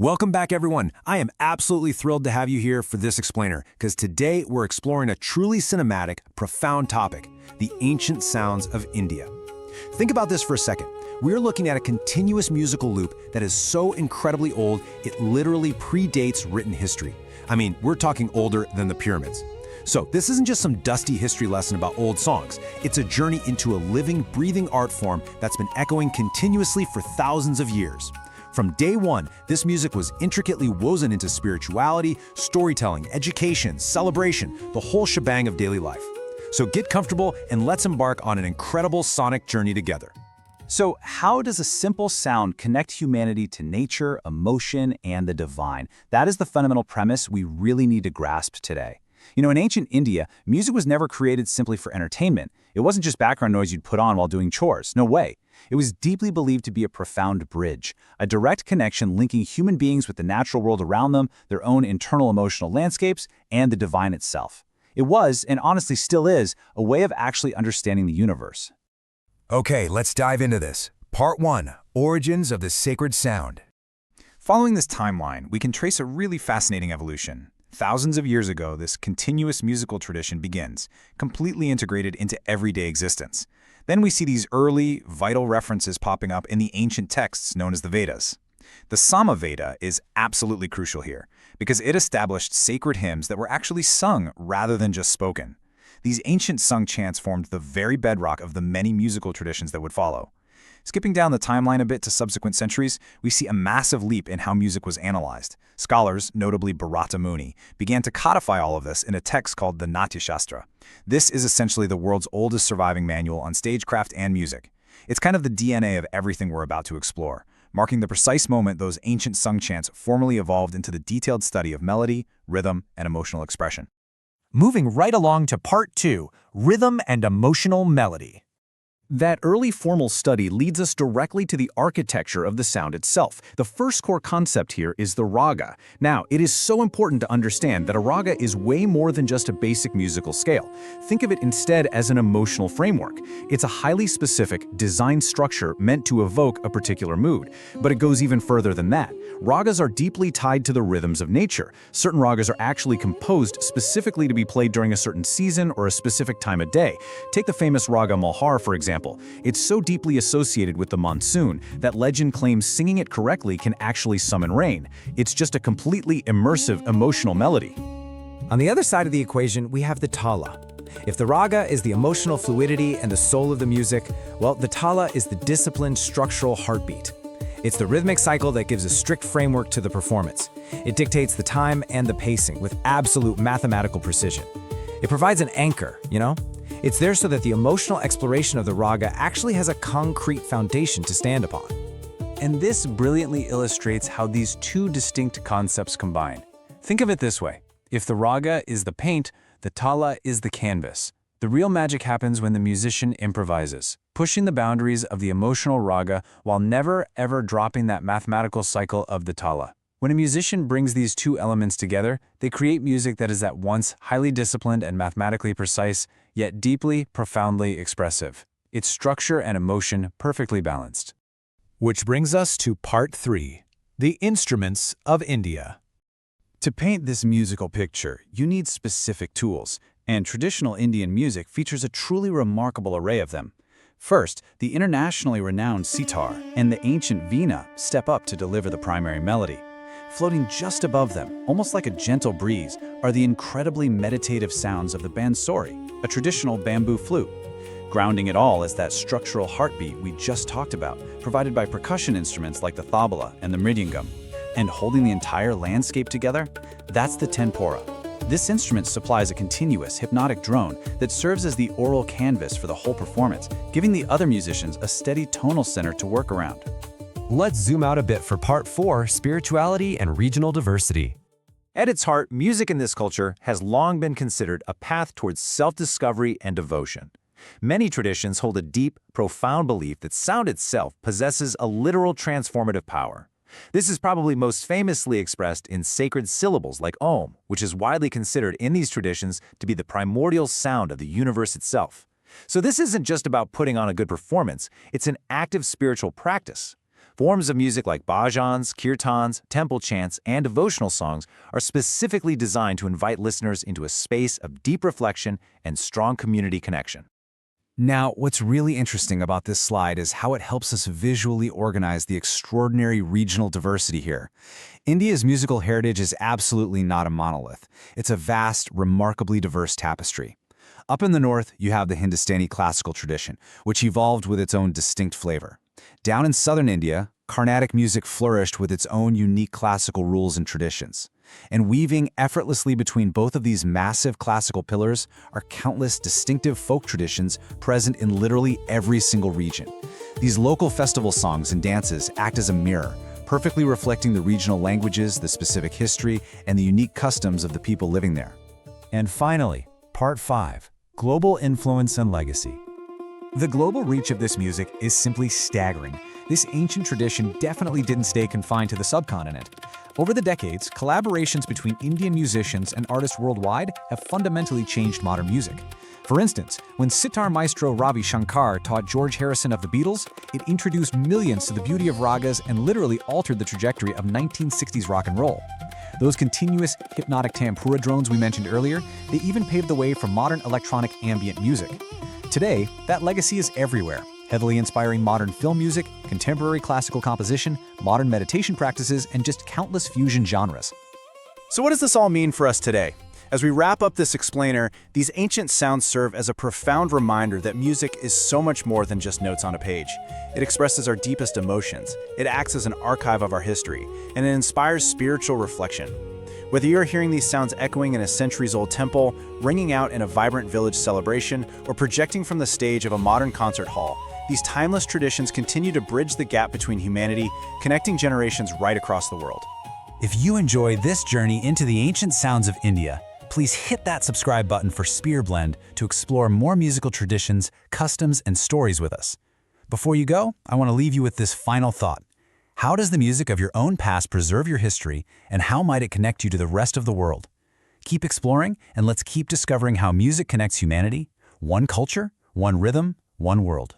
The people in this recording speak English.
Welcome back, everyone. I am absolutely thrilled to have you here for this explainer, because today we're exploring a truly cinematic, profound topic, the ancient sounds of India. Think about this for a second. We're looking at a continuous musical loop that is so incredibly old, it literally predates written history. I mean, we're talking older than the pyramids. So this isn't just some dusty history lesson about old songs. It's a journey into a living, breathing art form that's been echoing continuously for thousands of years. From day one, this music was intricately woven into spirituality, storytelling, education, celebration, the whole shebang of daily life. So get comfortable and let's embark on an incredible sonic journey together. So how does a simple sound connect humanity to nature, emotion, and the divine? That is the fundamental premise we really need to grasp today. You know, in ancient India, music was never created simply for entertainment. It wasn't just background noise you'd put on while doing chores. No way. It was deeply believed to be a profound bridge, a direct connection linking human beings with the natural world around them, their own internal emotional landscapes, and the divine itself. It was, and honestly still is, a way of actually understanding the universe. Okay, let's dive into this. Part 1. Origins of the Sacred Sound. Following this timeline, we can trace a really fascinating evolution. Thousands of years ago, this continuous musical tradition begins, completely integrated into everyday existence. Then we see these early, vital references popping up in the ancient texts known as the Vedas. The Sama Veda is absolutely crucial here, because it established sacred hymns that were actually sung rather than just spoken. These ancient sung chants formed the very bedrock of the many musical traditions that would follow. Skipping down the timeline a bit to subsequent centuries, we see a massive leap in how music was analyzed. Scholars, notably Bharata Muni, began to codify all of this in a text called the Natya Shastra. This is essentially the world's oldest surviving manual on stagecraft and music. It's kind of the DNA of everything we're about to explore, marking the precise moment those ancient sung chants formally evolved into the detailed study of melody, rhythm, and emotional expression. Moving right along to Part 2, Rhythm and Emotional Melody. That early formal study leads us directly to the architecture of the sound itself. The first core concept here is the raga. Now, it is so important to understand that a raga is way more than just a basic musical scale. Think of it instead as an emotional framework. It's a highly specific, designed structure meant to evoke a particular mood. But it goes even further than that. Ragas are deeply tied to the rhythms of nature. Certain ragas are actually composed specifically to be played during a certain season or a specific time of day. Take the famous raga Malhar, for example. It's so deeply associated with the monsoon that legend claims singing it correctly can actually summon rain. It's just a completely immersive, emotional melody. On the other side of the equation, we have the tala. If the raga is the emotional fluidity and the soul of the music, well, the tala is the disciplined, structural heartbeat. It's the rhythmic cycle that gives a strict framework to the performance. It dictates the time and the pacing with absolute mathematical precision. It provides an anchor, you know? It's there so that the emotional exploration of the raga actually has a concrete foundation to stand upon. And this brilliantly illustrates how these two distinct concepts combine. Think of it this way. If the raga is the paint, the tala is the canvas. The real magic happens when the musician improvises, pushing the boundaries of the emotional raga while never ever dropping that mathematical cycle of the tala. When a musician brings these two elements together, they create music that is at once highly disciplined and mathematically precise, yet deeply, profoundly expressive. Its structure and emotion perfectly balanced. Which brings us to Part 3, the instruments of India. To paint this musical picture, you need specific tools, and traditional Indian music features a truly remarkable array of them. First, the internationally renowned Sitar and the ancient Veena step up to deliver the primary melody. Floating just above them, almost like a gentle breeze, are the incredibly meditative sounds of the Bansuri, a traditional bamboo flute. Grounding it all is that structural heartbeat we just talked about, provided by percussion instruments like the tabla and the mridangam. And holding the entire landscape together, that's the tempura. This instrument supplies a continuous, hypnotic drone that serves as the aural canvas for the whole performance, giving the other musicians a steady tonal center to work around. Let's zoom out a bit for Part 4, Spirituality and Regional Diversity. At its heart, music in this culture has long been considered a path towards self-discovery and devotion. Many traditions hold a deep, profound belief that sound itself possesses a literal transformative power. This is probably most famously expressed in sacred syllables like Om, which is widely considered in these traditions to be the primordial sound of the universe itself. So this isn't just about putting on a good performance, it's an active spiritual practice. Forms of music like bhajans, kirtans, temple chants, and devotional songs are specifically designed to invite listeners into a space of deep reflection and strong community connection. Now, what's really interesting about this slide is how it helps us visually organize the extraordinary regional diversity here. India's musical heritage is absolutely not a monolith. It's a vast, remarkably diverse tapestry. Up in the north, you have the Hindustani classical tradition, which evolved with its own distinct flavor. Down in southern India, Carnatic music flourished with its own unique classical rules and traditions. And weaving effortlessly between both of these massive classical pillars are countless distinctive folk traditions present in literally every single region. These local festival songs and dances act as a mirror, perfectly reflecting the regional languages, the specific history, and the unique customs of the people living there. And finally, Part 5. Global Influence and Legacy. The global reach of this music is simply staggering. This ancient tradition definitely didn't stay confined to the subcontinent. Over the decades, collaborations between Indian musicians and artists worldwide have fundamentally changed modern music. For instance, when sitar maestro Ravi Shankar taught George Harrison of the Beatles, it introduced millions to the beauty of ragas and literally altered the trajectory of 1960s rock and roll. Those continuous, hypnotic tampura drones we mentioned earlier, they even paved the way for modern electronic ambient music. Today, that legacy is everywhere, heavily inspiring modern film music, contemporary classical composition, modern meditation practices, and just countless fusion genres. So what does this all mean for us today? As we wrap up this explainer, these ancient sounds serve as a profound reminder that music is so much more than just notes on a page. It expresses our deepest emotions, it acts as an archive of our history, and it inspires spiritual reflection. Whether you're hearing these sounds echoing in a centuries-old temple, ringing out in a vibrant village celebration, or projecting from the stage of a modern concert hall, these timeless traditions continue to bridge the gap between humanity, connecting generations right across the world. If you enjoy this journey into the ancient sounds of India, please hit that subscribe button for Sphereblend to explore more musical traditions, customs, and stories with us. Before you go, I want to leave you with this final thought. How does the music of your own past preserve your history, and how might it connect you to the rest of the world? Keep exploring, and let's keep discovering how music connects humanity, one culture, one rhythm, one world.